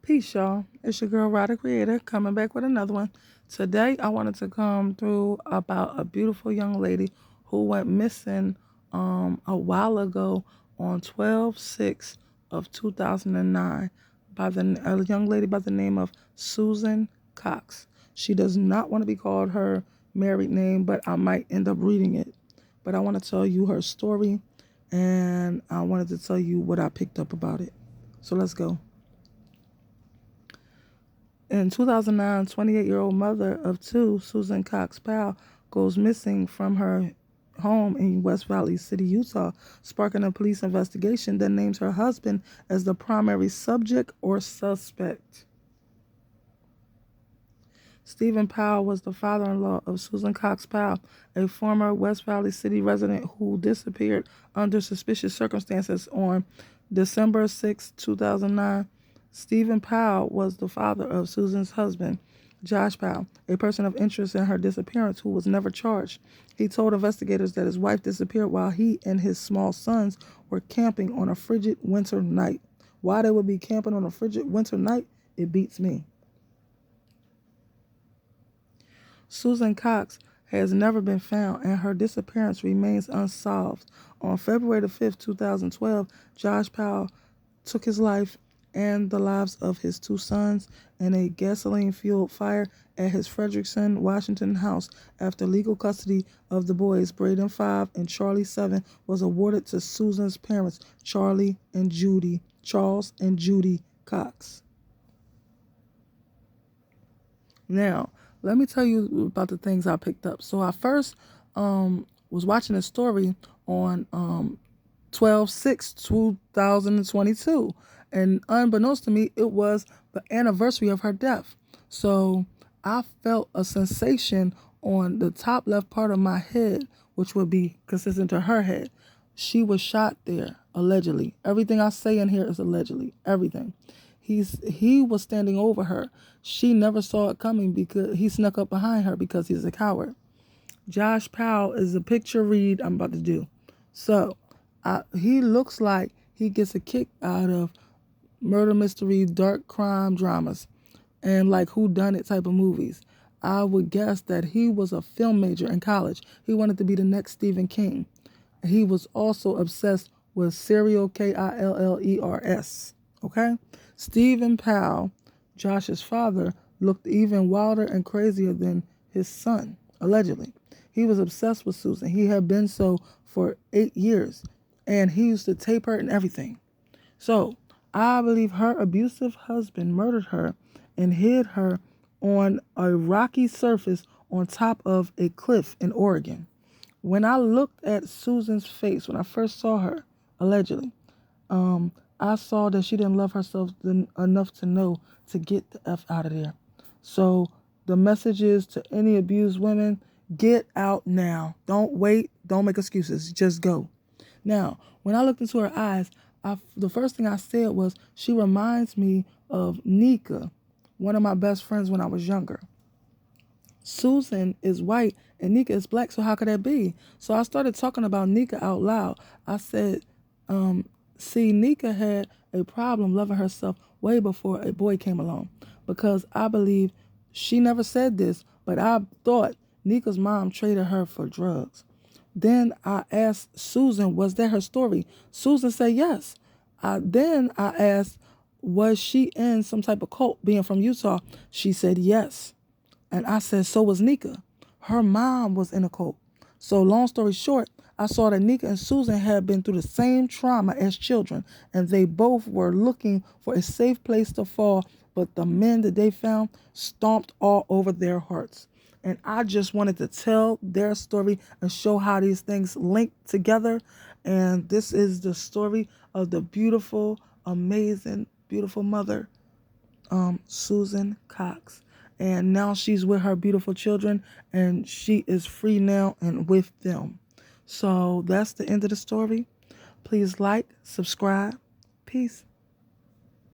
Peace, y'all. It's your girl, Ryder Creator, coming back with another one. Today, I wanted to come through about a beautiful young lady who went missing a while ago on 12/6 of 2009 by a young lady by the name of Susan Cox. She does not want to be called her married name, but I might end up reading it. But I want to tell you her story, and I wanted to tell you what I picked up about it. So let's go. In 2009, 28-year-old mother of two, Susan Cox Powell, goes missing from her home in West Valley City, Utah, sparking a police investigation that names her husband as the primary subject or suspect. Stephen Powell was the father-in-law of Susan Cox Powell, a former West Valley City resident who disappeared under suspicious circumstances on December 6, 2009. Stephen Powell was the father of Susan's husband, Josh Powell, a person of interest in her disappearance who was never charged. He told investigators that his wife disappeared while he and his small sons were camping on a frigid winter night. Why they would be camping on a frigid winter night, it beats me. Susan Cox has never been found and her disappearance remains unsolved. On February the 5th, 2012, Josh Powell took his life and the lives of his two sons in a gasoline-fueled fire at his Frederickson, Washington house after legal custody of the boys, Braden 5 and Charlie 7, was awarded to Susan's parents, Charles and Judy Cox. Now, let me tell you about the things I picked up. So I first was watching a story on 12/6/2022, and unbeknownst to me, it was the anniversary of her death. So I felt a sensation on the top left part of my head, which would be consistent to her head. She was shot there, allegedly. Everything I say in here is allegedly. Everything. He was standing over her. She never saw it coming because he snuck up behind her because he's a coward. Josh Powell is a picture read I'm about to do. So he looks like he gets a kick out of murder mystery, dark crime dramas, and like whodunit type of movies. I would guess that he was a film major in college. He wanted to be the next Stephen King. He was also obsessed with serial Killers. Okay? Stephen Powell, Josh's father, looked even wilder and crazier than his son, allegedly. He was obsessed with Susan. He had been so for 8 years, and he used to tape her and everything. So, I believe her abusive husband murdered her and hid her on a rocky surface on top of a cliff in Oregon. When I looked at Susan's face, when I first saw her, allegedly, I saw that she didn't love herself enough to know to get the F out of there. So the message is to any abused women, get out now. Don't wait. Don't make excuses. Just go. Now, when I looked into her eyes, the first thing I said was, she reminds me of Nika, one of my best friends when I was younger. Susan is white and Nika is black, so how could that be? So I started talking about Nika out loud. I said, see, Nika had a problem loving herself way before a boy came along, because I believe she never said this, but I thought Nika's mom traded her for drugs. Then I asked Susan, was that her story? Susan said yes. Then I asked, was she in some type of cult being from Utah? She said yes. And I said, so was Nika. Her mom was in a cult. So long story short, I saw that Nika and Susan had been through the same trauma as children, and they both were looking for a safe place to fall, but the men that they found stomped all over their hearts. And I just wanted to tell their story and show how these things link together. And this is the story of the beautiful, amazing, beautiful mother, Susan Cox. And now she's with her beautiful children, and she is free now and with them. So that's the end of the story. Please like, subscribe. Peace.